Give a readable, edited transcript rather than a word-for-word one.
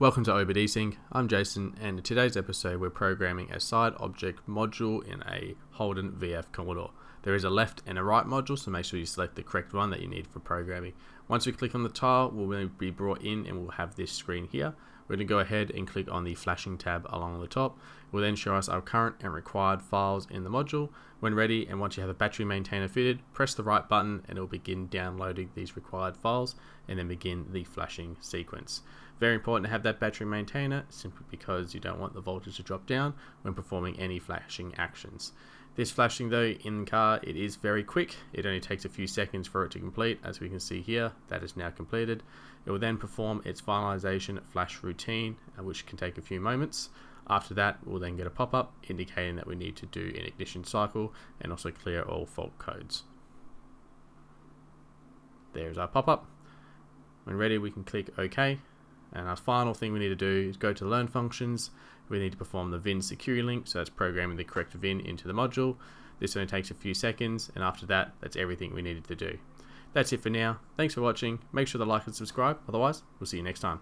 Welcome to OBDSync. I'm Jason, and in today's episode we're programming a side object module in a Holden VF Commodore. There is a left and a right module, so make sure you select the correct one that you need for programming. Once we click on the tile, we'll be brought in and we'll have this screen here. We're going to go ahead and click on the flashing tab along the top. It will then show us our current and required files in the module. When ready, and once you have a battery maintainer fitted, press the right button and it will begin downloading these required files and then begin the flashing sequence. Very important to have that battery maintainer, simply because you don't want the voltage to drop down when performing any flashing actions. This flashing though in the car, it is very quick. It only takes a few seconds for it to complete. As we can see here, that is now completed. It will then perform its finalization flash routine, which can take a few moments. After that, we'll then get a pop-up indicating that we need to do an ignition cycle and also clear all fault codes. There's our pop-up. When ready, we can click OK. And our final thing we need to do is go to Learn Functions. We need to perform the VIN security link, so that's programming the correct VIN into the module. This only takes a few seconds, and after that, that's everything we needed to do. That's it for now. Thanks for watching. Make sure to like and subscribe. Otherwise, we'll see you next time.